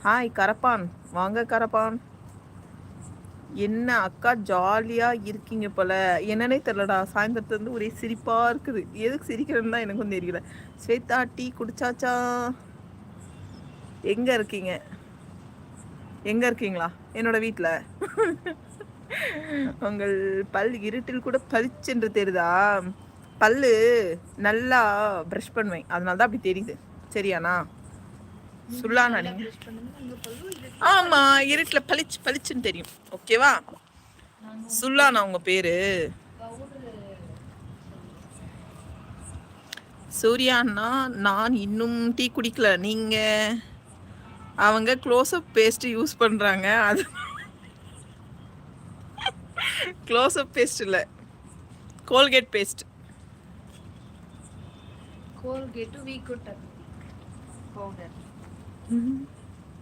Hi கரப்பான், வாங்க கரப்பான். என்ன அக்கா ஜாலியா இருக்கீங்க போல. என்னன்னே தெரியலடா, சாயந்தரத்துல இருந்து ஒரே சிரிப்பா இருக்குது. எதுக்கு சிரிக்கிறேன்னு தான் எனக்கும் தெரியல. ஸ்வேதா டீ குடிச்சாச்சா? எங்க இருக்கீங்க? எங்க இருக்கீங்களா? என்னோட வீட்டில். உங்கள் பல் இருட்டில் கூட பளிச்சென்று தெரியுதா? பல்லு நல்லா ப்ரஷ் பண்ணுவேன், அதனால தான் அப்படி தெரியுது. சரியாண்ணா? சொல்லானா நீங்க? ஆமா, இருட்டுல பளிச்சு பளிச்சுன்னு தெரியும். ஓகேவா? சுல்லானா உங்க பேரு? சூர்யாண்ணா, நான் இன்னும் டீ குடிக்கல. நீங்க? அவங்க க்ளோஸ்அப் பேஸ்ட் யூஸ் பண்றாங்க. அது க்ளோஸ்அப் பேஸ்ட் இல்ல, கோல்கேட் பேஸ்ட். கோல்கேட் வீக் பவுடர்.